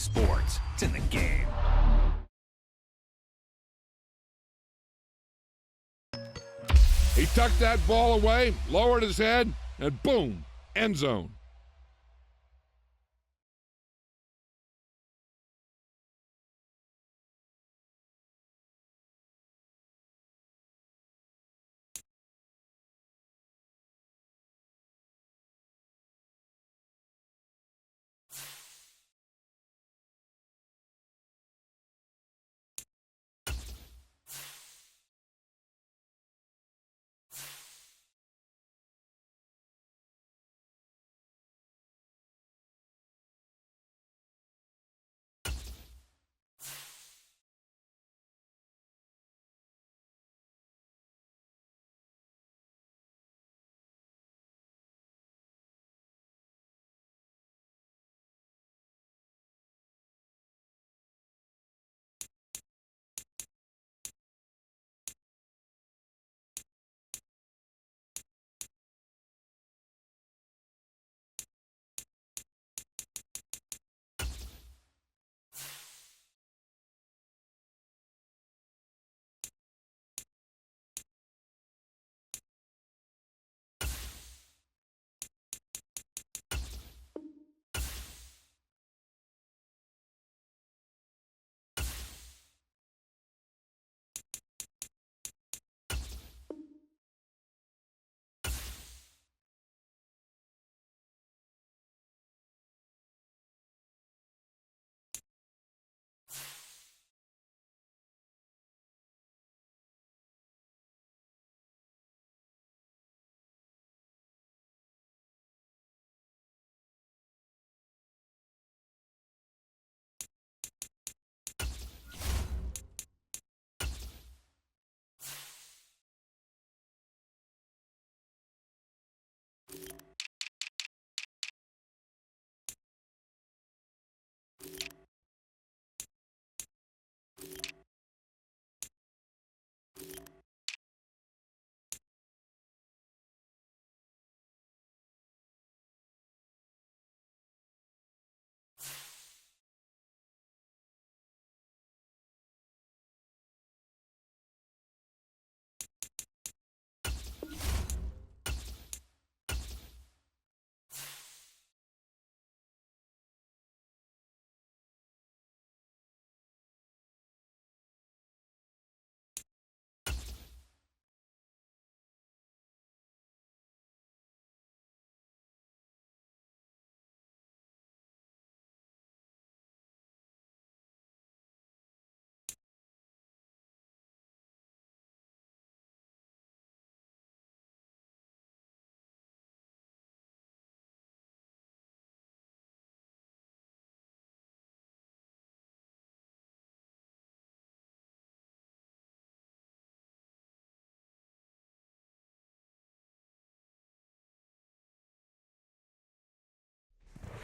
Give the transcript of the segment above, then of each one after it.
sports. It's in the game. He tucked that ball away, lowered his head, and boom, end zone.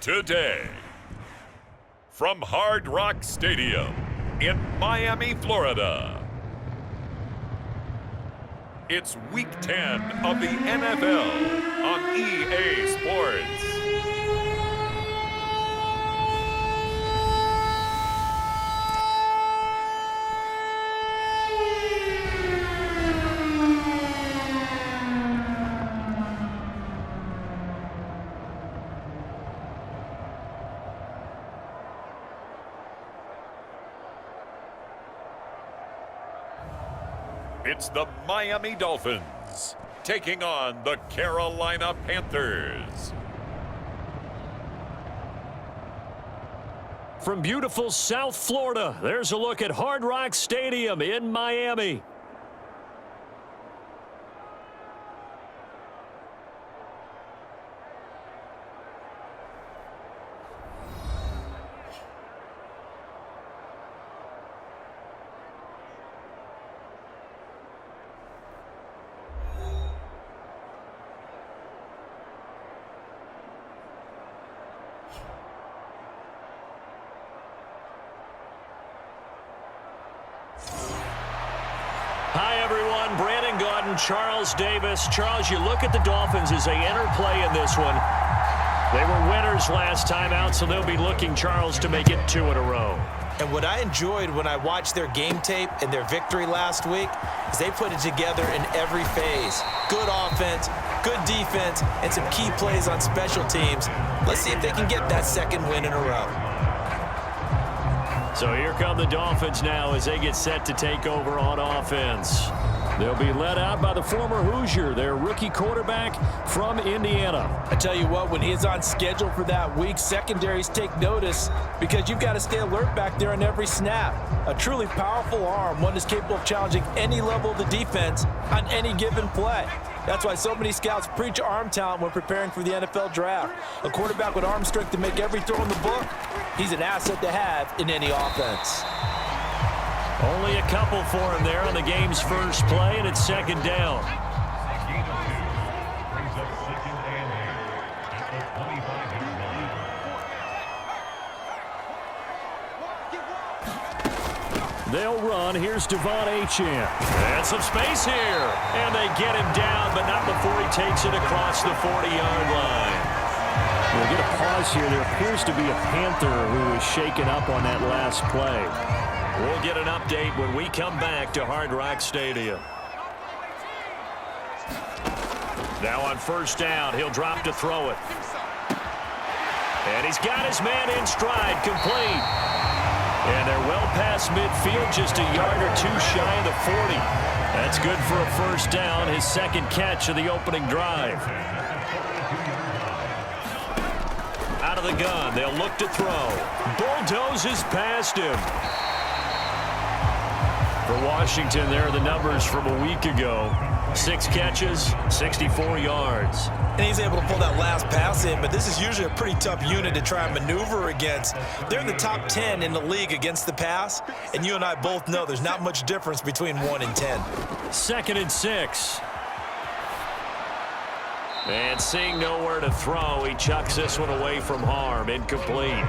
Today, from Hard Rock Stadium in Miami, Florida, it's Week 10 of the NFL on EA Sports. It's the Miami Dolphins taking on the Carolina Panthers. From beautiful South Florida, there's a look at Hard Rock Stadium in Miami. Hi, everyone. Brandon Gaudin, Charles Davis. Charles, you look at the Dolphins as they enter play in this one. They were winners last time out, so they'll be looking, Charles, to make it 2 in a row. And what I enjoyed when I watched their game tape and their victory last week is they put it together in every phase. Good offense, good defense, and some key plays on special teams. Let's see if they can get that second win in a row. So here come the Dolphins now as they get set to take over on offense. They'll be led out by the former Hoosier, their rookie quarterback from Indiana. I tell you what, when he is on schedule for that week, secondaries take notice because you've got to stay alert back there on every snap. A truly powerful arm, one that's capable of challenging any level of the defense on any given play. That's why so many scouts preach arm talent when preparing for the NFL draft. A quarterback with arm strength to make every throw in the book, he's an asset to have in any offense. Only a couple for him there on the game's first play, and it's second down. They'll run. Here's Devon Achane. And some space here. And they get him down, but not before he takes it across the 40-yard line. We'll get a pause here. There appears to be a Panther who was shaken up on that last play. We'll get an update when we come back to Hard Rock Stadium. Now on first down, he'll drop to throw it. And he's got his man in stride, complete. And they're well past midfield, just a yard or two shy of the 40. That's good for a first down, his second catch of the opening drive. Out of the gun, they'll look to throw. Bulldozes past him. For Washington, there are the numbers from a week ago. 6 catches, 64 yards. And he's able to pull that last pass in, but this is usually a pretty tough unit to try and maneuver against. They're in the top 10 in the league against the pass, and you and I both know there's not much difference between 1 and 10. 2nd and 6. And seeing nowhere to throw, he chucks this one away from harm. Incomplete.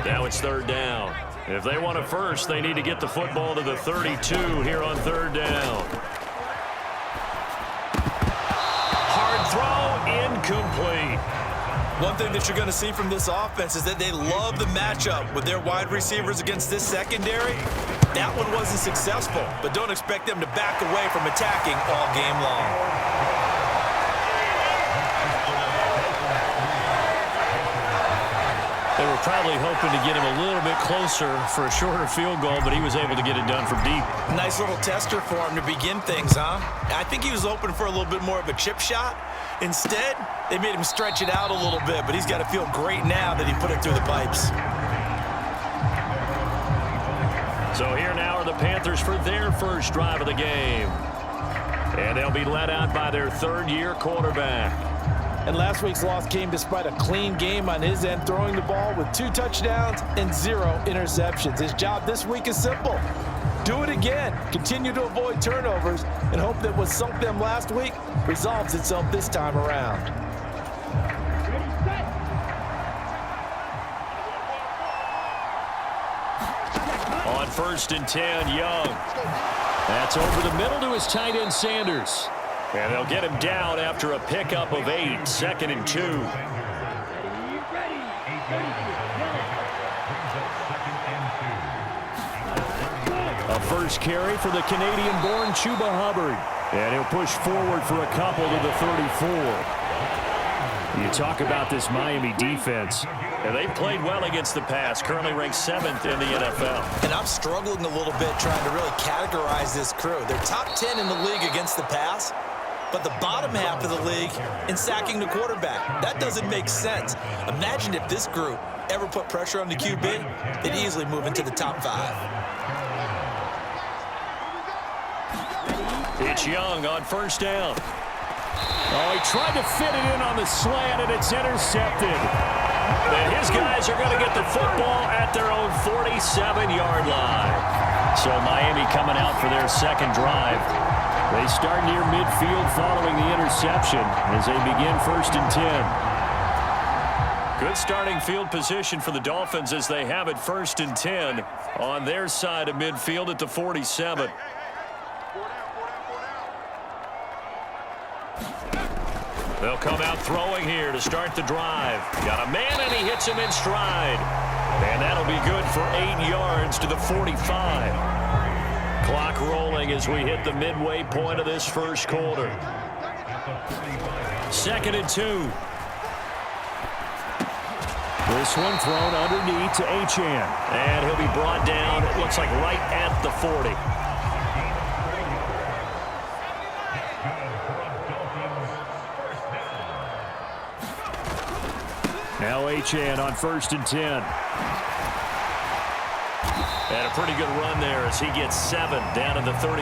Now it's 3rd down. If they want it first, they need to get the football to the 32 here on 3rd down. Hard throw, incomplete. One thing that you're going to see from this offense is that they love the matchup with their wide receivers against this secondary. That one wasn't successful, but don't expect them to back away from attacking all game long. They were probably hoping to get him a little bit closer for a shorter field goal, but he was able to get it done from deep. Nice little tester for him to begin things, huh? I think he was hoping for a little bit more of a chip shot. Instead, they made him stretch it out a little bit, but he's got to feel great now that he put it through the pipes. So here now are the Panthers for their first drive of the game. And they'll be led out by their 3rd-year quarterback. And last week's loss came despite a clean game on his end, throwing the ball with 2 touchdowns and 0 interceptions. His job this week is simple. Do it again. Continue to avoid turnovers and hope that what sunk them last week resolves itself this time around. On 1st and 10, Young. That's over the middle to his tight end, Sanders. And they'll get him down after a pickup of 8, 2nd and 2. A first carry for the Canadian-born Chuba Hubbard. And he'll push forward for a couple to the 34. You talk about this Miami defense. And they've played well against the pass, currently ranked 7th in the NFL. And I'm struggling a little bit trying to really categorize this crew. They're top 10 in the league against the pass, but the bottom half of the league in sacking the quarterback. That doesn't make sense. Imagine if this group ever put pressure on the QB, they'd easily move into the top 5. It's Young on first down. Oh, he tried to fit it in on the slant, and it's intercepted. And his guys are going to get the football at their own 47-yard line. So Miami coming out for their second drive. They start near midfield following the interception as they begin 1st and 10. Good starting field position for the Dolphins as they have it 1st and 10 on their side of midfield at the 47. They'll come out throwing here to start the drive. Got a man, and he hits him in stride. And that'll be good for 8 yards to the 45. Clock rolling as we hit the midway point of this first quarter. 2nd and 2. This one thrown underneath to Achane. And he'll be brought down, it looks like right at the 40. Now Achane on 1st and 10. And a pretty good run there as he gets 7 down to the 33.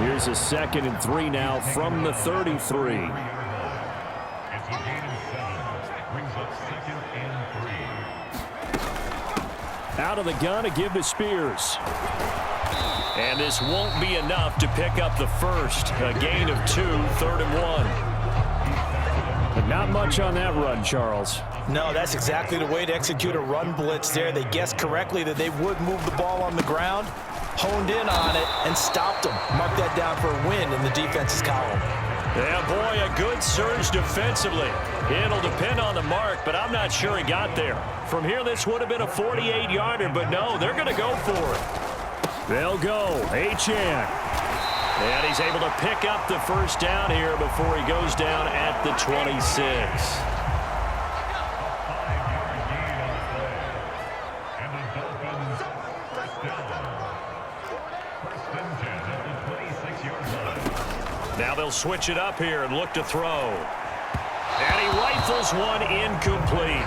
Here's a 2nd and 3 now from the 33. Out of the gun to give to Spears. And this won't be enough to pick up the first. A gain of 2, 3rd and 1. But not much on that run, Charles. No, that's exactly the way to execute a run blitz there. They guessed correctly that they would move the ball on the ground, honed in on it, and stopped them. Mark that down for a win in the defense's column. Yeah, boy, a good surge defensively. It'll depend on the mark, but I'm not sure he got there. From here, this would have been a 48-yarder, but no, they're going to go for it. They'll go. Achane. And he's able to pick up the first down here before he goes down at the 26. Now they'll switch it up here and look to throw. And he rifles one incomplete.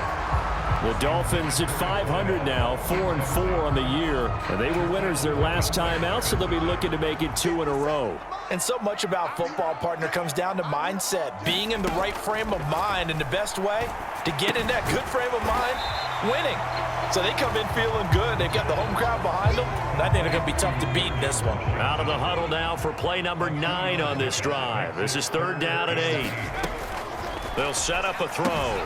The Dolphins at 500 now, 4-4 on the year. And they were winners their last time out, so they'll be looking to make it 2 in a row. And so much about football, partner, comes down to mindset. Being in the right frame of mind, and the best way to get in that good frame of mind, winning. So they come in feeling good. They've got the home crowd behind them. And I think they're going to be tough to beat in this one. Out of the huddle now for play number 9 on this drive. This is 3rd down and 8. They'll set up a throw.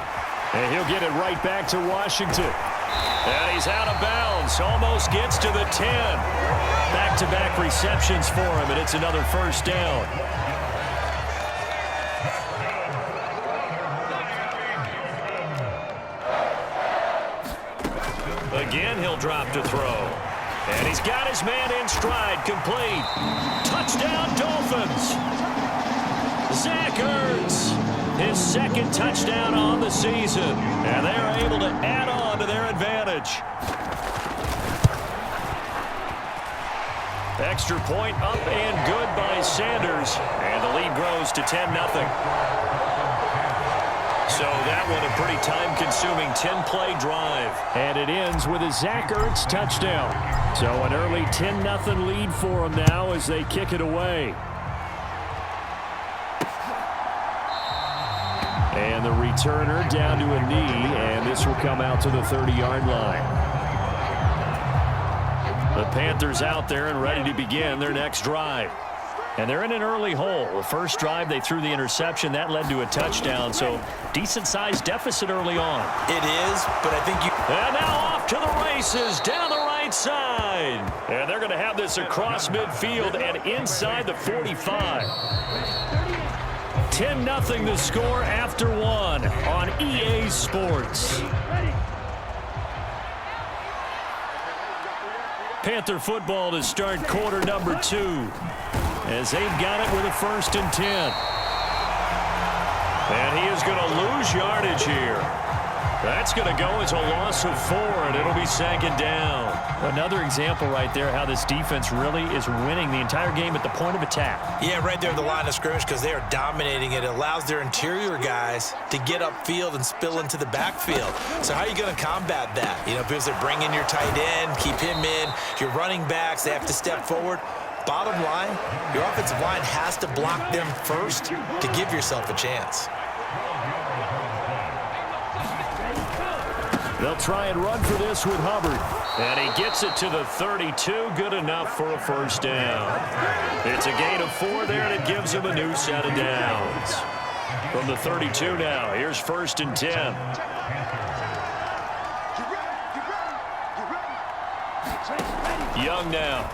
And he'll get it right back to Washington. And he's out of bounds. Almost gets to the 10. Back-to-back receptions for him, and it's another first down. Again, he'll drop to throw. And he's got his man in stride, complete. Touchdown, Dolphins. Zach Ertz, his 2nd touchdown on the season. And they're able to add on to their advantage. Extra point up and good by Sanders. And the lead grows to 10-0. So that one a pretty time-consuming 10-play drive. And it ends with a Zach Ertz touchdown. So an early 10-0 lead for them now as they kick it away. And the returner down to a knee, and this will come out to the 30-yard line. The Panthers out there and ready to begin their next drive. And they're in an early hole. The first drive, they threw the interception. That led to a touchdown, so decent-sized deficit early on. It is, but I think you... And now off to the races, down the right side. And they're going to have this across midfield and inside the 45. 10-0 the score after 1 on EA Sports. Panther football to start quarter number 2 as they've got it with a 1st and 10. And he is going to lose yardage here. That's going to go as a loss of 4, and it'll be 2nd down. Another example right there how this defense really is winning the entire game at the point of attack. Yeah, right there at the line of scrimmage because they are dominating it. It allows their interior guys to get upfield and spill into the backfield. So how are you going to combat that? You know, because they're bringing your tight end, keep him in. Your running backs, they have to step forward. Bottom line, your offensive line has to block them first to give yourself a chance. They'll try and run for this with Hubbard. And he gets it to the 32. Good enough for a first down. It's a gain of 4 there, and it gives him a new set of downs. From the 32 now, here's 1st and 10. Young now.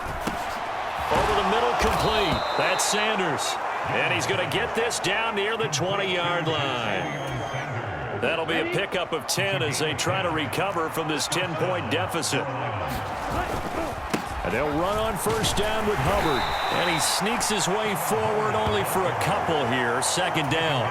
Over the middle, complete. That's Sanders. And he's going to get this down near the 20-yard line. That'll be a pickup of 10 as they try to recover from this 10-point deficit. And they'll run on first down with Hubbard. And he sneaks his way forward only for a couple here. Second down.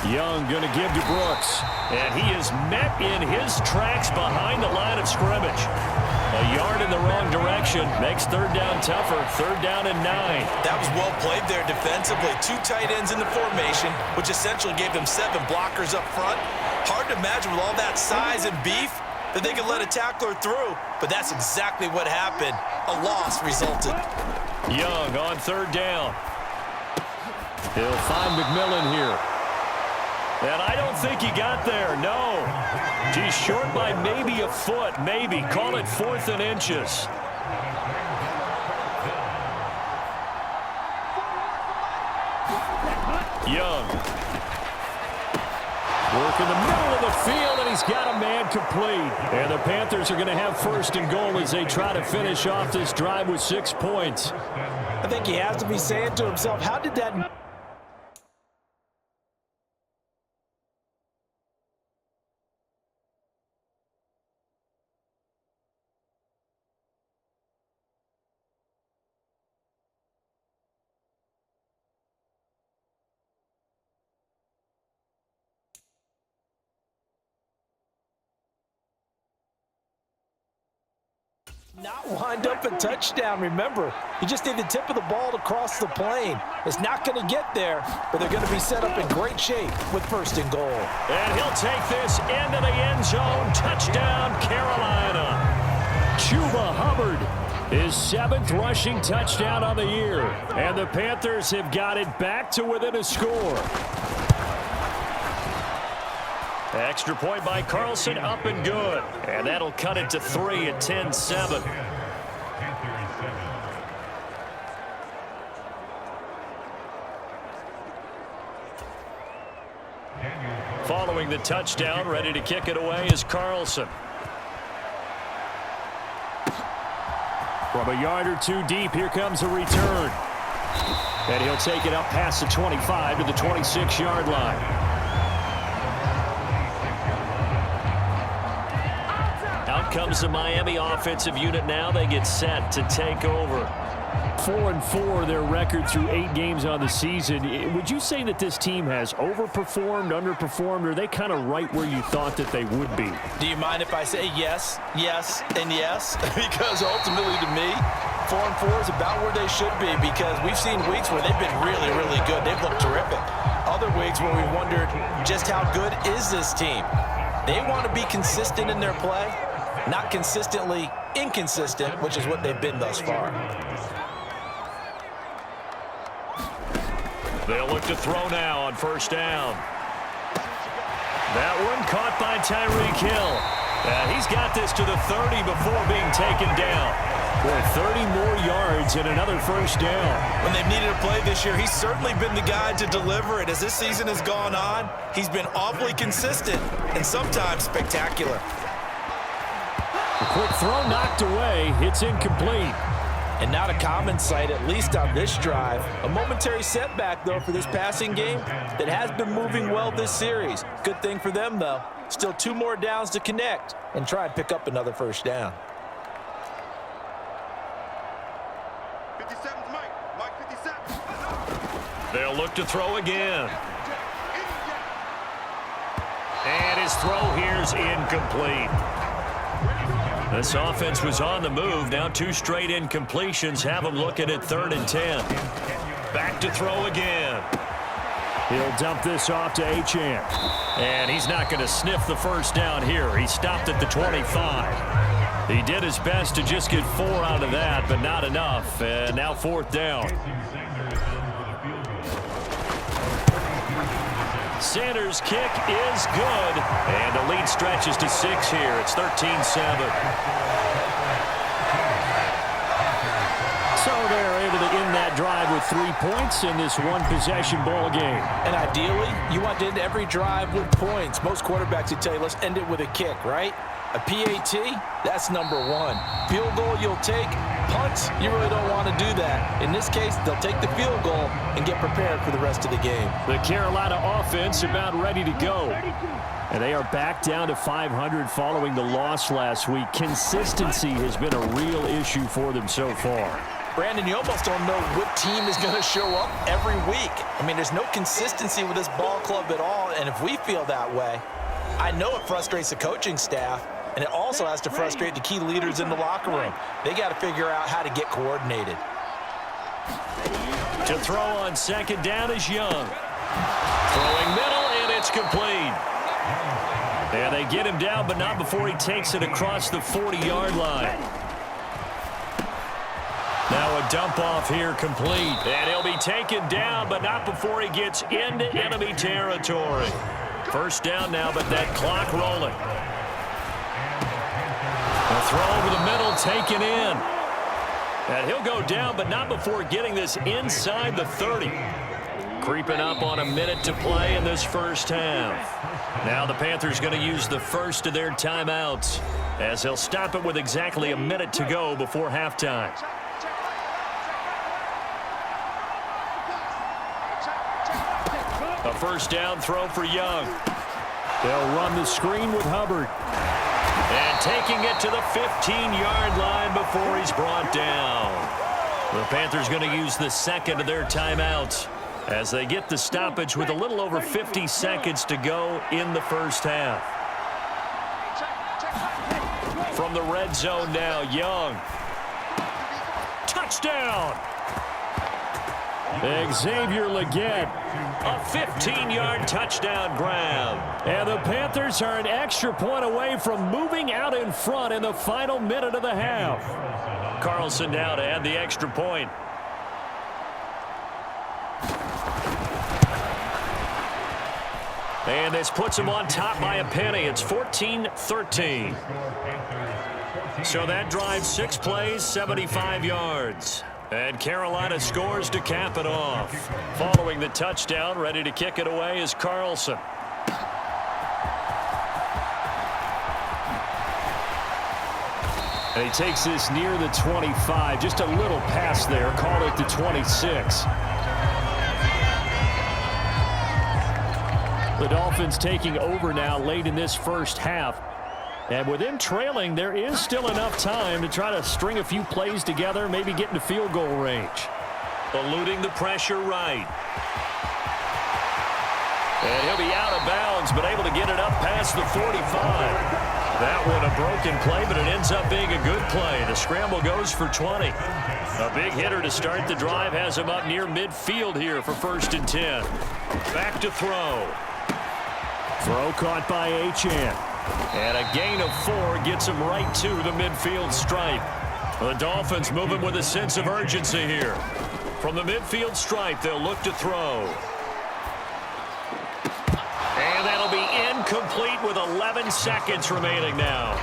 Young going to give to Brooks. And he is met in his tracks behind the line of scrimmage. A yard in the wrong direction makes third down tougher. Third down and 9. That was well played there defensively. 2 tight ends in the formation, which essentially gave them 7 blockers up front. Hard to imagine with all that size and beef that they could let a tackler through, but that's exactly what happened. A loss resulted. Young on third down. He'll find McMillan here. And I don't think he got there, no. He's short by maybe a foot, maybe. Call it 4th and inches. Young. Work in the middle of the field, and he's got a man complete. And the Panthers are going to have first and goal as they try to finish off this drive with 6 points. I think he has to be saying to himself, how did that... not wind up a touchdown. Remember, you just need the tip of the ball to cross the plane. It's not going to get there, but they're going to be set up in great shape with first and goal. And he'll take this into the end zone. Touchdown, Carolina. Chuba Hubbard, his 7th rushing touchdown on the year. And the Panthers have got it back to within a score. Extra point by Carlson, up and good. And that'll cut it to 3 at 10-7. Following the touchdown, ready to kick it away is Carlson. From a yard or 2 deep, here comes a return. And he'll take it up past the 25 to the 26-yard line. Comes the Miami offensive unit now. They get set to take over. 4-4 their record through 8 games on the season. Would you say that this team has overperformed, underperformed, or are they kind of right where you thought that they would be? Do you mind if I say yes, yes, and yes? Because ultimately to me, 4-4 is about where they should be, because we've seen weeks where they've been really, really good. They've looked terrific. Other weeks where we've wondered just how good is this team. They want to be consistent in their play. Not consistently inconsistent, which is what they've been thus far. They'll look to throw now on first down. That one caught by Tyreek Hill. He's got this to the 30 before being taken down. Boy, 30 more yards and another first down. When they've needed a play this year, he's certainly been the guy to deliver it. As this season has gone on, he's been awfully consistent and sometimes spectacular. A quick throw knocked away. It's incomplete. And not a common sight, at least on this drive. A momentary setback, though, for this passing game that has been moving well this series. Good thing for them, though. Still 2 more downs to connect and try and pick up another first down. 57's Mike 57. They'll look to throw again. And his throw here's incomplete. This offense was on the move. Now 2 straight incompletions have them looking at 3rd and 10. Back to throw again. He'll dump this off to Achane. And he's not going to sniff the first down here. He stopped at the 25. He did his best to just get 4 out of that, but not enough. And now 4th down. Sanders' kick is good, and the lead stretches to 6 here. It's 13-7. So they're able to end that drive with 3 points in this one-possession ball game. And ideally, you want to end every drive with points. Most quarterbacks would tell you, let's end it with a kick, right? A PAT, that's number one. Field goal you'll take. Punts, you really don't want to do that. In this case, they'll take the field goal and get prepared for the rest of the game. The Carolina offense about ready to go. And they are back down to 500 following the loss last week. Consistency has been a real issue for them so far. Brandon, you almost don't know what team is going to show up every week. I mean, there's no consistency with this ball club at all, and if we feel that way, I know it frustrates the coaching staff, and it also has to frustrate the key leaders in the locker room. They got to figure out how to get coordinated. To throw on second down is Young. Throwing middle, and it's complete. And they get him down, but not before he takes it across the 40-yard line. Now a dump off here complete. And he'll be taken down, but not before he gets into enemy territory. First down now, but that clock rolling. A throw over the middle, taken in. And he'll go down, but not before getting this inside the 30. Creeping up on a minute to play in this first half. Now the Panthers going to use the first of their timeouts as they'll stop it with exactly a minute to go before halftime. A first down throw for Young. They'll run the screen with Hubbard. And taking it to the 15-yard line before he's brought down. The Panthers going to use the second of their timeouts as they get the stoppage with a little over 50 seconds to go in the first half. From the red zone now, Young. Touchdown! Xavier Legette, a 15-yard touchdown grab. And the Panthers are an extra point away from moving out in front in the final minute of the half. Carlson now to add the extra point. And this puts them on top by a penny. It's 14-13. So that drives 6 plays, 75 yards. And Carolina scores to cap it off. Following the touchdown, ready to kick it away is Carlson. And he takes this near the 25. Just a little pass there. Call it the 26. The Dolphins taking over now late in this first half. And with them trailing, there is still enough time to try to string a few plays together, maybe get into field goal range. Eluding the pressure right. And he'll be out of bounds, but able to get it up past the 45. That one a broken play, but it ends up being a good play. The scramble goes for 20. A big hitter to start the drive has him up near midfield here for 1st and 10. Back to throw. Throw caught by Achane. And a gain of 4 gets him right to the midfield stripe. The Dolphins moving with a sense of urgency here. From the midfield stripe, they'll look to throw. And that'll be incomplete with 11 seconds remaining now.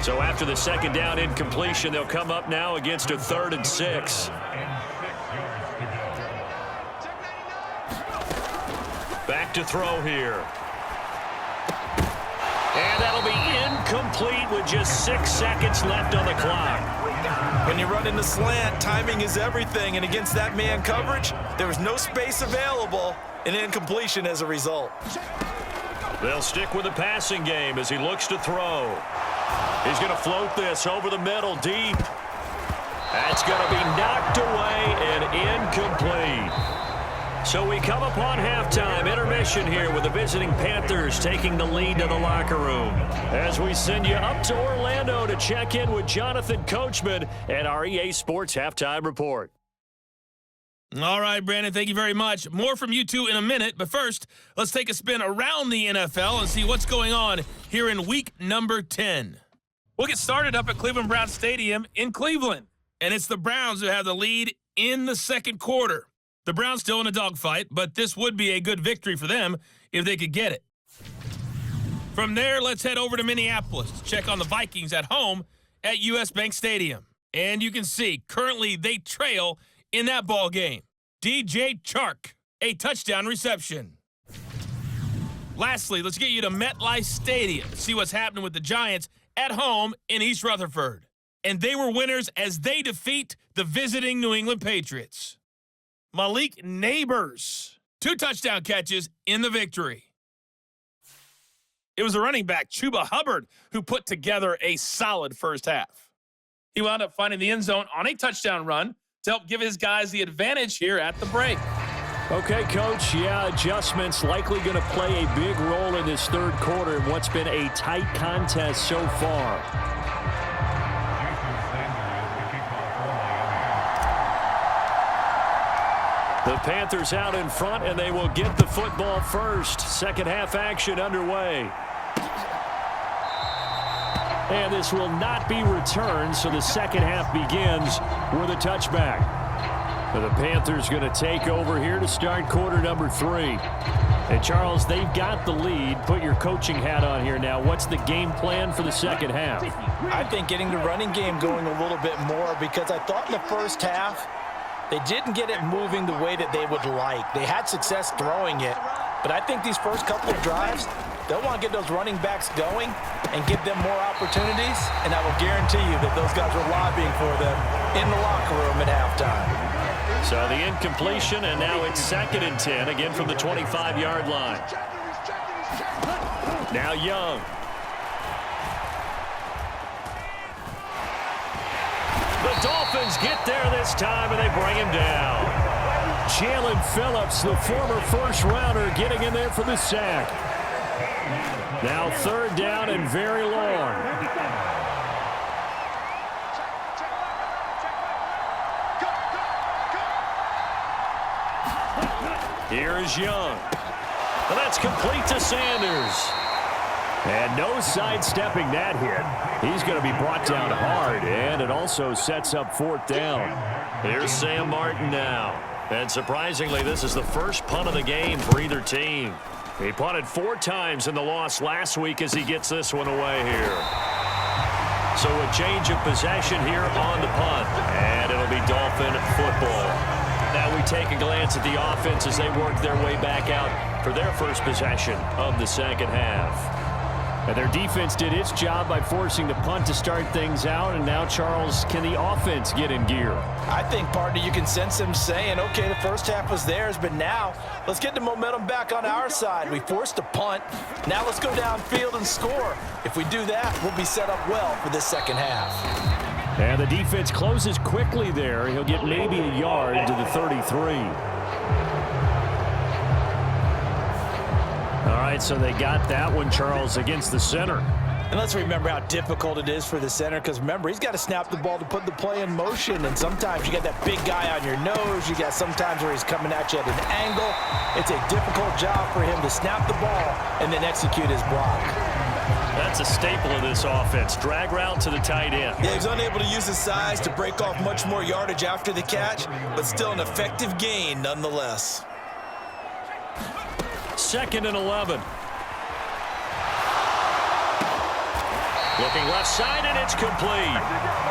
So after the second down incompletion, they'll come up now against a 3rd and 6. Back to throw here. And that'll be incomplete with just 6 seconds left on the clock. When you run in the slant, timing is everything, and against that man coverage, there was no space available, and incompletion as a result. They'll stick with the passing game as he looks to throw. He's going to float this over the middle deep. That's going to be knocked away and incomplete. So we come upon halftime intermission here with the visiting Panthers taking the lead to the locker room. As we send you up to Orlando to check in with Jonathan Coachman and our EA Sports Halftime Report. All right, Brandon, thank you very much. More from you two in a minute, but first, let's take a spin around the NFL and see what's going on here in week number 10. We'll get started up at Cleveland Browns Stadium in Cleveland, and it's the Browns who have the lead in the second quarter. The Browns still in a dogfight, but this would be a good victory for them if they could get it. From there, let's head over to Minneapolis to check on the Vikings at home at US Bank Stadium. And you can see, currently they trail in that ball game. DJ Chark, a touchdown reception. Lastly, let's get you to MetLife Stadium to see what's happening with the Giants at home in East Rutherford. And they were winners as they defeat the visiting New England Patriots. Malik Neighbors, 2 touchdown catches in the victory. It was the running back, Chuba Hubbard, who put together a solid first half. He wound up finding the end zone on a touchdown run to help give his guys the advantage here at the break. Okay, Coach, yeah, adjustments likely going to play a big role in this third quarter in what's been a tight contest so far. The Panthers out in front, and they will get the football first. Second half action underway. And this will not be returned, so the second half begins with a touchback. The Panthers going to take over here to start quarter number 3. And Charles, they've got the lead. Put your coaching hat on here now. What's the game plan for the second half? I think getting the running game going a little bit more, because I thought in the first half they didn't get it moving the way that they would like. They had success throwing it, but I think these first couple of drives, they'll want to get those running backs going and give them more opportunities, and I will guarantee you that those guys were lobbying for them in the locker room at halftime. So the incompletion, and now it's 2nd and 10, again from the 25-yard line. Now Young. The Dolphins get there this time, and they bring him down. Jalen Phillips, the former first-rounder, getting in there for the sack. Now 3rd down and very long. Here is Young. And that's complete to Sanders. And no sidestepping that hit. He's going to be brought down hard, and it also sets up 4th down. Here's Sam Martin now. And surprisingly, this is the first punt of the game for either team. He punted 4 times in the loss last week as he gets this one away here. So a change of possession here on the punt, and it'll be Dolphin football. Now we take a glance at the offense as they work their way back out for their first possession of the second half. And their defense did its job by forcing the punt to start things out. And now, Charles, can the offense get in gear? I think, partner, you can sense them saying, okay, the first half was theirs, but now let's get the momentum back on our side. We forced a punt. Now let's go downfield and score. If we do that, we'll be set up well for this second half. And the defense closes quickly there. He'll get maybe a yard to the 33. All right, so they got that one, Charles, against the center. And let's remember how difficult it is for the center, because remember, he's got to snap the ball to put the play in motion, and sometimes you got that big guy on your nose. You got sometimes where he's coming at you at an angle. It's a difficult job for him to snap the ball and then execute his block. That's a staple of this offense. Drag route to the tight end. Yeah, he's unable to use his size to break off much more yardage after the catch, but still an effective gain nonetheless. 2nd and 11. Looking left side, and it's complete.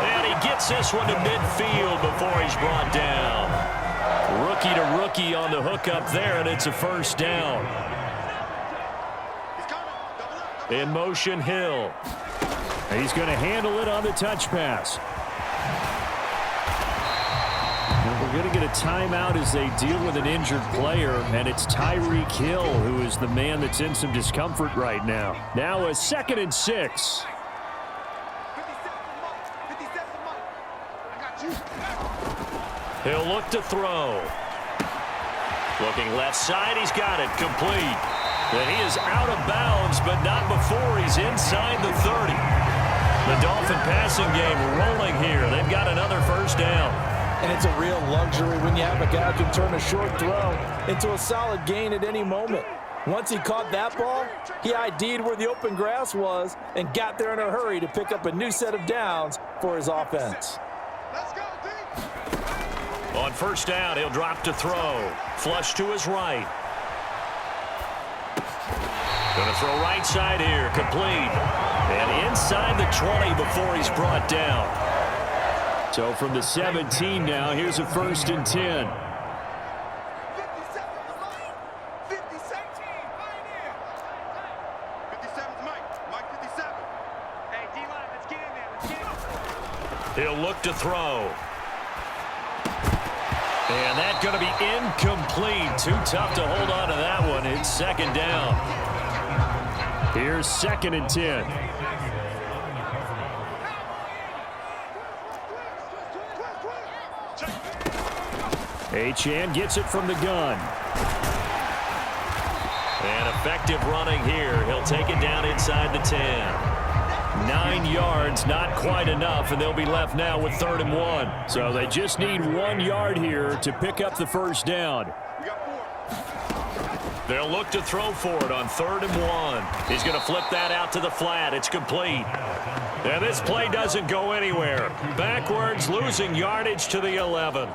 And he gets this one to midfield before he's brought down. Rookie to rookie on the hookup there, and it's a 1st down. In motion, Hill. He's going to handle it on the touch pass. We're going to get a timeout as they deal with an injured player, and it's Tyreek Hill who is the man that's in some discomfort right now. Now a 2nd and 6. He'll look to throw. Looking left side, he's got it, complete. And he is out of bounds, but not before he's inside the 30. The Dolphin passing game rolling here. They've got another 1st down. And it's a real luxury when you have a guy who can turn a short throw into a solid gain at any moment. Once he caught that ball, he ID'd where the open grass was and got there in a hurry to pick up a new set of downs for his offense. Let's go, D. On 1st down, he'll drop to throw. Flush to his right. Going to throw right side here, complete. And inside the 20 before he's brought down. So from the 17 now, here's a 1st and 10. 57's Mike. Mike 57. Hey, D-line, let's get in there. Let's get in. He'll look to throw. And that's going to be incomplete. Too tough to hold on to that one. It's 2nd down. Here's 2nd and 10. Achane gets it from the gun. And effective running here. He'll take it down inside the 10. 9 yards, not quite enough, and they'll be left now with 3rd and 1. So they just need 1 yard here to pick up the 1st down. They'll look to throw for it on 3rd and 1. He's going to flip that out to the flat. It's complete. And this play doesn't go anywhere. Backwards, losing yardage to the 11.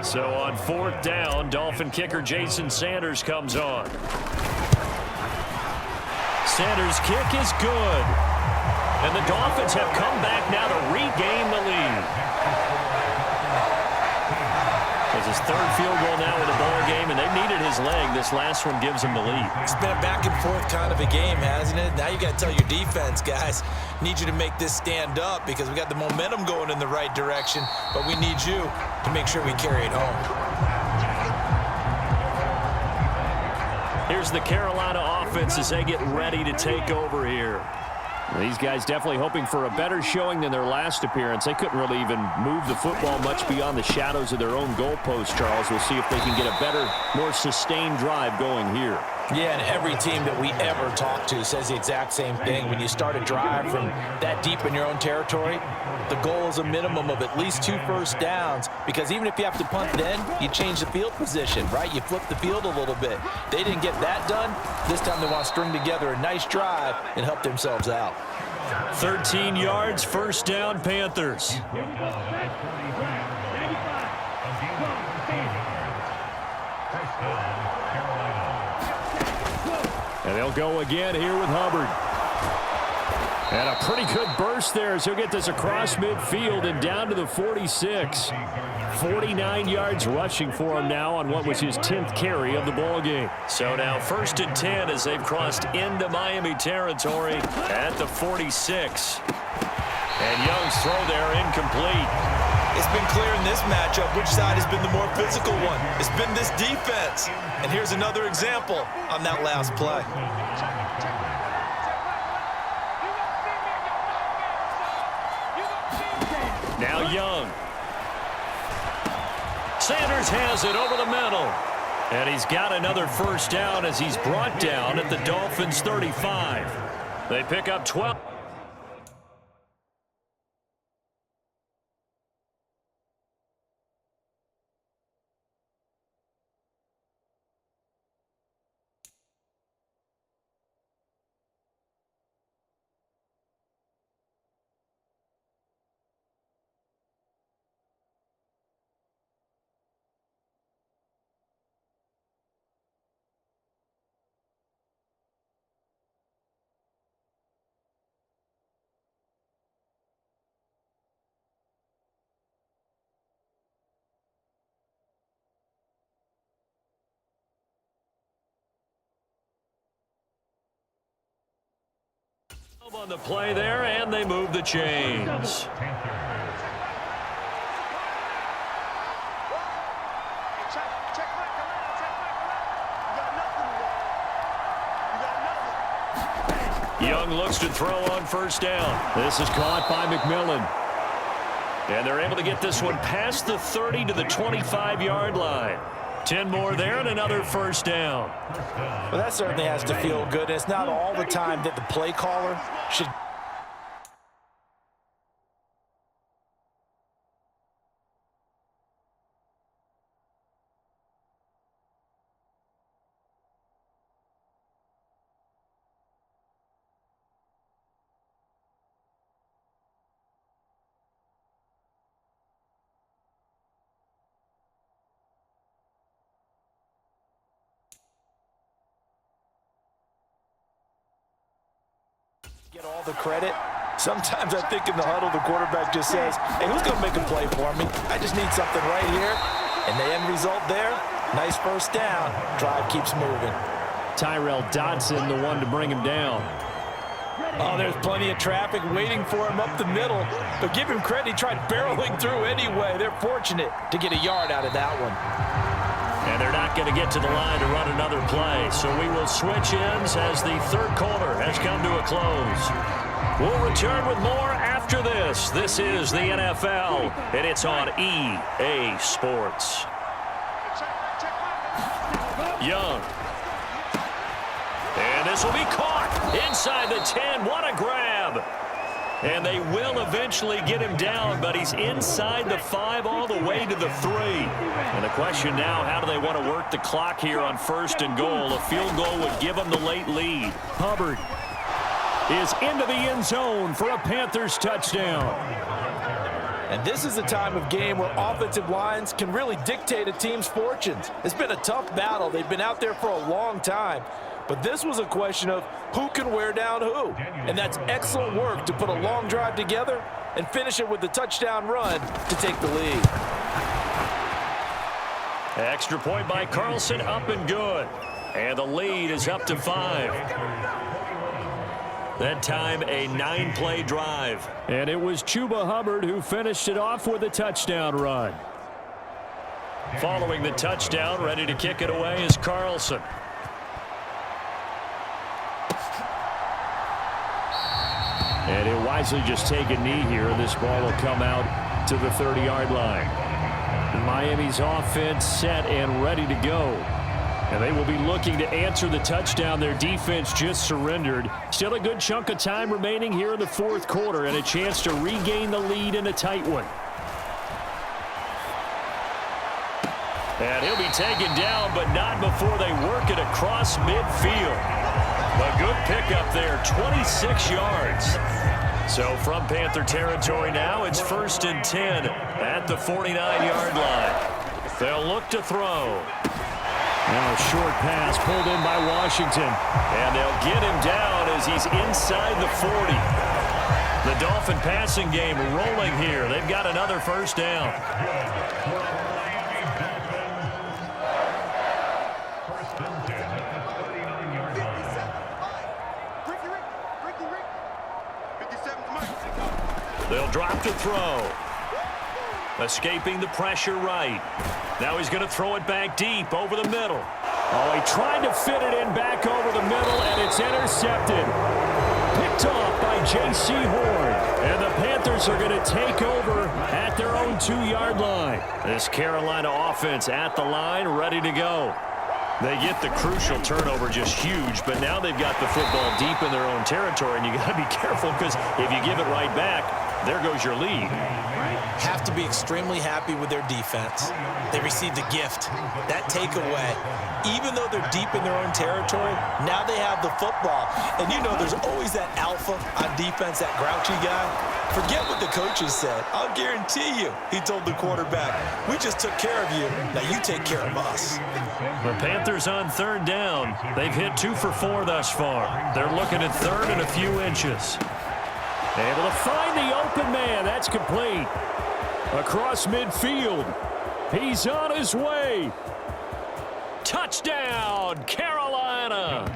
So on 4th down, Dolphin kicker Jason Sanders comes on. Sanders' kick is good. And the Dolphins have come back now to regain the lead. It's his 3rd field goal now in the ball game, and they've needed his leg. This last one gives him the lead. It's been a back-and-forth kind of a game, hasn't it? Now you got to tell your defense, guys, need you to make this stand up because we got the momentum going in the right direction, but we need you to make sure we carry it home. Here's the Carolina offense as they get ready to take over here. These guys definitely hoping for a better showing than their last appearance. They couldn't really even move the football much beyond the shadows of their own goalpost, Charles. We'll see if they can get a better, more sustained drive going here. Yeah, and every team that we ever talk to says the exact same thing. When you start a drive from that deep in your own territory, the goal is a minimum of at least 2 first downs, because even if you have to punt then, you change the field position, right? You flip the field a little bit. They didn't get that done. This time they want to string together a nice drive and help themselves out. 13 yards, 1st down, Panthers. And they'll go again here with Hubbard. And a pretty good burst there as he'll get this across midfield and down to the 46. 49 yards rushing for him now on what was his 10th carry of the ball game. So now 1st and 10 as they've crossed into Miami territory at the 46. And Young's throw there incomplete. It's been clear in this matchup which side has been the more physical one. It's been this defense. And here's another example on that last play. Now Young. Sanders has it over the middle. And he's got another 1st down as he's brought down at the Dolphins' 35. They pick up 12. On the play there, and they move the chains. Young looks to throw on 1st down. This is caught by McMillan. And they're able to get this one past the 30 to the 25-yard line. 10 more there and another 1st down. Well, that certainly has to feel good. It's not all the time that the play caller should. Get all the credit. Sometimes I think in the huddle, the quarterback just says, hey, who's going to make a play for me? I just need something right here. And the end result there, nice first down. Drive keeps moving. Tyrell Dodson, the one to bring him down. Oh, there's plenty of traffic waiting for him up the middle. But give him credit, he tried barreling through anyway. They're fortunate to get a yard out of that one. And they're not going to get to the line to run another play. So we will switch ends as the third quarter has come to a close. We'll return with more after this. This is the NFL, and it's on EA Sports. Young. And this will be caught inside the 10. What a grab. And they will eventually get him down, but he's inside the 5 all the way to the 3. And the question now, how do they want to work the clock here on 1st and goal? A field goal would give them the late lead. Hubbard is into the end zone for a Panthers touchdown. And this is a time of game where offensive lines can really dictate a team's fortunes. It's been a tough battle. They've been out there for a long time. But this was a question of who can wear down who. And that's excellent work to put a long drive together and finish it with the touchdown run to take the lead. Extra point by Carlson, up and good. And the lead is up to 5. That time, a 9-play drive. And it was Chuba Hubbard who finished it off with a touchdown run. Following the touchdown, ready to kick it away is Carlson. And he'll wisely just take a knee here. This ball will come out to the 30-yard line. Miami's offense set and ready to go. And they will be looking to answer the touchdown their defense just surrendered. Still a good chunk of time remaining here in the fourth quarter and a chance to regain the lead in a tight one. And he'll be taken down, but not before they work it across midfield. A good pickup there, 26 yards. So from Panther territory now, it's 1st and 10 at the 49-yard line. They'll look to throw. Now a short pass pulled in by Washington. And they'll get him down as he's inside the 40. The Dolphin passing game rolling here. They've got another first down. They'll drop to throw. Escaping the pressure right. Now he's going to throw it back deep over the middle. Oh, he tried to fit it in back over the middle, and it's intercepted. Picked off by J.C. Horn. And the Panthers are going to take over at their own 2-yard line. This Carolina offense at the line, ready to go. They get the crucial turnover, just huge, but now they've got the football deep in their own territory, and you got to be careful because if you give it right back, there goes your lead. Have to be extremely happy with their defense. They received a gift. That takeaway, even though they're deep in their own territory, now they have the football. And you know there's always that alpha on defense, that grouchy guy. Forget what the coaches said. I'll guarantee you, he told the quarterback, we just took care of you. Now you take care of us. The Panthers on 3rd down. They've hit 2 for 4 thus far. They're looking at 3rd and a few inches. Able to find the open man. That's complete. Across midfield. He's on his way. Touchdown, Carolina.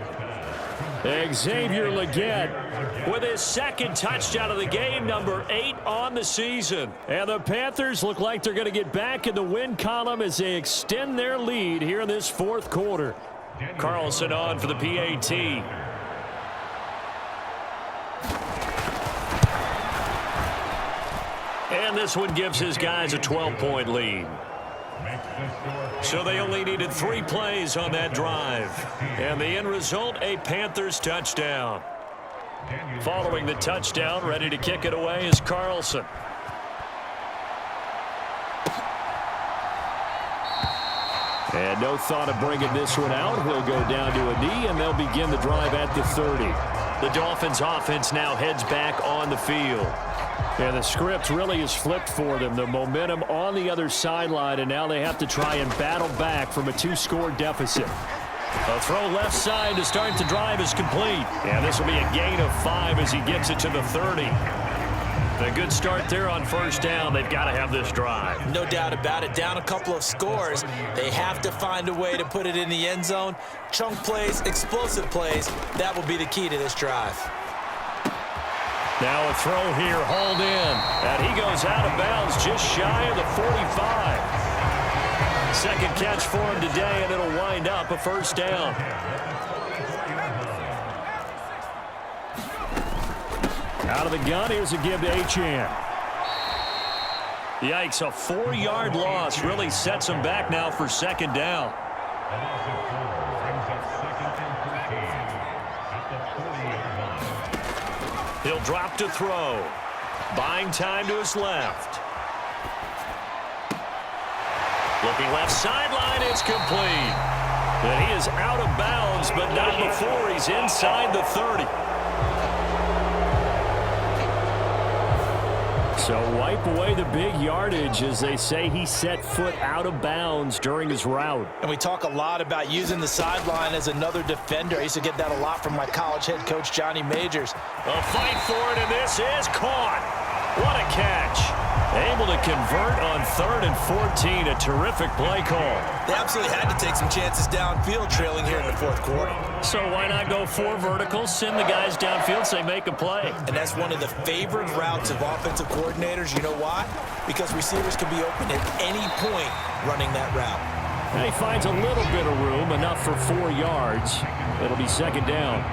Xavier Legette with his 2nd touchdown of the game, number 8 on the season. And the Panthers look like they're going to get back in the win column as they extend their lead here in this 4th quarter. Carlson on for the PAT. And this one gives his guys a 12-point lead. So they only needed 3 plays on that drive. And the end result, a Panthers touchdown. Following the touchdown, ready to kick it away is Carlson. And no thought of bringing this one out. He'll go down to a knee, and they'll begin the drive at the 30. The Dolphins offense now heads back on the field. And the script really is flipped for them. The momentum on the other sideline, and now they have to try and battle back from a 2-score deficit. A throw left side to start the drive is complete. And this will be a gain of 5 as he gets it to the 30. A good start there on first down. They've got to have this drive. No doubt about it. Down a couple of scores. They have to find a way to put it in the end zone. Chunk plays, explosive plays. That will be the key to this drive. Now a throw here, hauled in. And he goes out of bounds just shy of the 45. Second catch for him today, and it'll wind up a first down. Out of the gun, here's a give to Achane. Yikes, a 4-yard loss really sets him back now for second down. He'll drop to throw. Buying time to his left. Looking left sideline, it's complete. And he is out of bounds, but not before he's inside the 30. So wipe away the big yardage as they say he set foot out of bounds during his route. And we talk a lot about using the sideline as another defender. I used to get that a lot from my college head coach, Johnny Majors. A fight for it, and this is caught. What a catch. Able to convert on 3rd and 14. A terrific play call. They absolutely had to take some chances downfield trailing here in the fourth quarter. So why not go 4 verticals, send the guys downfield, say make a play. And that's one of the favorite routes of offensive coordinators. You know why? Because receivers can be open at any point running that route. And he finds a little bit of room, enough for 4 yards. It'll be second down.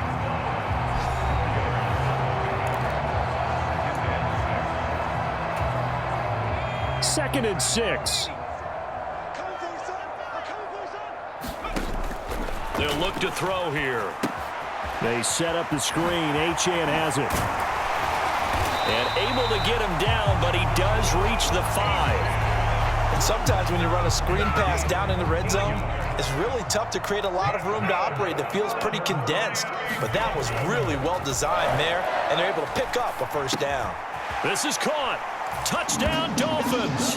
Second and 6. They'll look to throw here. They set up the screen. Achane has it. And able to get him down, but he does reach the 5. And sometimes when you run a screen pass down in the red zone, it's really tough to create a lot of room to operate. The field's pretty condensed. But that was really well designed there, and they're able to pick up a first down. This is caught. Touchdown, Dolphins.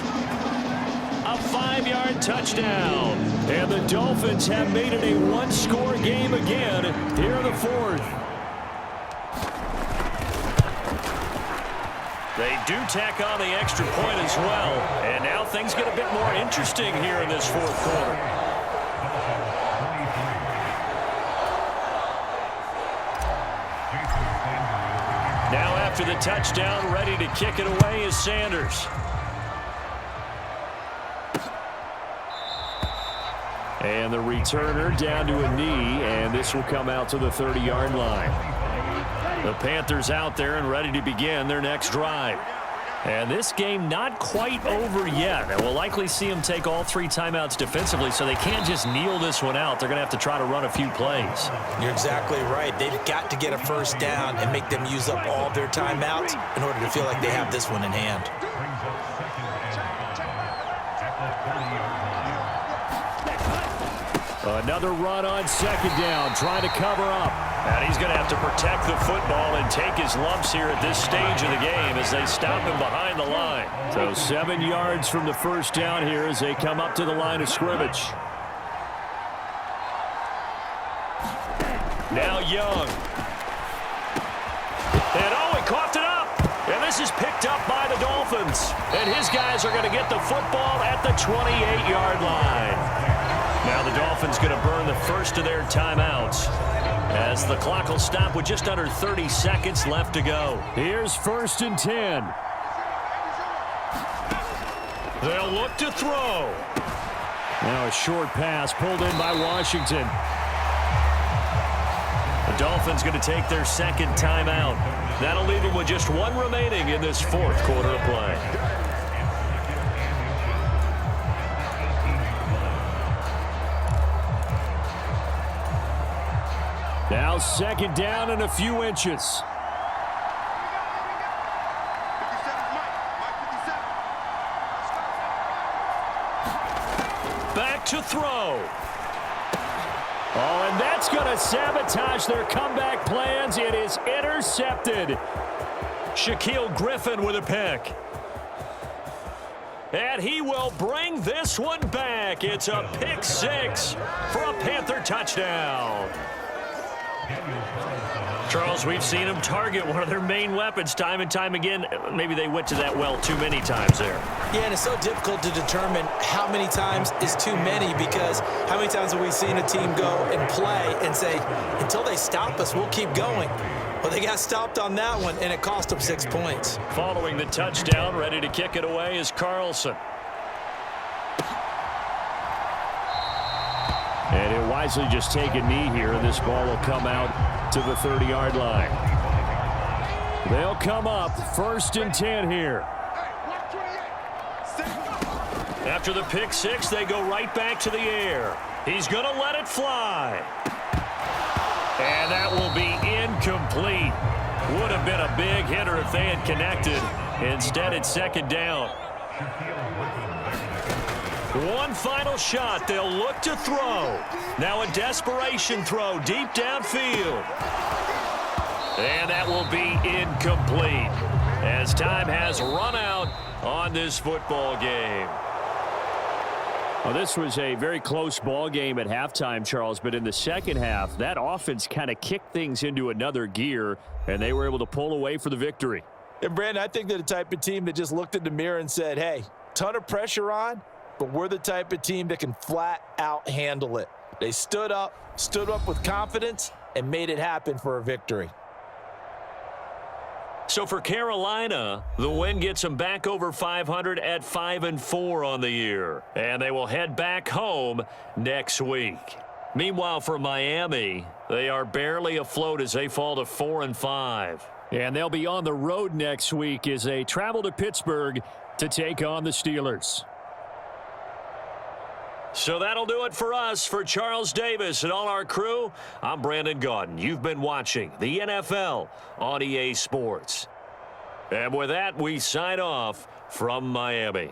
A 5-yard touchdown. And the Dolphins have made it a 1-score game again here in the 4th. They do tack on the extra point as well. And now things get a bit more interesting here in this 4th quarter. Now after the touchdown, ready to kick it away is Sanders. And the returner down to a knee, and this will come out to the 30-yard line. The Panthers out there and ready to begin their next drive. And this game not quite over yet. And we'll likely see them take all 3 timeouts defensively, so they can't just kneel this one out. They're going to have to try to run a few plays. You're exactly right. They've got to get a first down and make them use up all their timeouts in order to feel like they have this one in hand. Another run on second down, trying to cover up. And he's going to have to protect the football and take his lumps here at this stage of the game as they stop him behind the line. So 7 yards from the first down here as they come up to the line of scrimmage. Now Young. And he coughed it up. And this is picked up by the Dolphins. And his guys are going to get the football at the 28-yard line. Now the Dolphins going to burn the first of their timeouts as the clock will stop with just under 30 seconds left to go. Here's 1st and 10. They'll look to throw. Now a short pass pulled in by Washington. The Dolphins going to take their second timeout. That'll leave them with just 1 remaining in this 4th quarter of play. Now second down and a few inches. Back to throw. Oh, and that's going to sabotage their comeback plans. It is intercepted. Shaquille Griffin with a pick. And he will bring this one back. It's a pick six for a Panther touchdown. Charles, we've seen them target one of their main weapons time and time again. Maybe they went to that well too many times there. Yeah, and it's so difficult to determine how many times is too many, because how many times have we seen a team go and play and say, until they stop us, we'll keep going. Well, they got stopped on that one, and it cost them 6 points. Following the touchdown, ready to kick it away is Carlson. And he'll wisely just take a knee here, and this ball will come out to the 30-yard line. They'll come up 1st and 10 here. After the pick six, they go right back to the air. He's going to let it fly. And that will be incomplete. Would have been a big hitter if they had connected. Instead, it's 2nd down. One final shot. They'll look to throw. Now a desperation throw deep downfield. And that will be incomplete as time has run out on this football game. Well, this was a very close ball game at halftime, Charles, but in the second half, that offense kind of kicked things into another gear, and they were able to pull away for the victory. And, Brandon, I think they're the type of team that just looked in the mirror and said, hey, ton of pressure on, but we're the type of team that can flat out handle it. They stood up with confidence, and made it happen for a victory. So for Carolina, the win gets them back over 500 at 5-4 on the year. And they will head back home next week. Meanwhile, for Miami, they are barely afloat as they fall to 4-5. And they'll be on the road next week as they travel to Pittsburgh to take on the Steelers. So that'll do it for us. For Charles Davis and all our crew, I'm Brandon Gaudin. You've been watching the NFL on EA Sports. And with that, we sign off from Miami.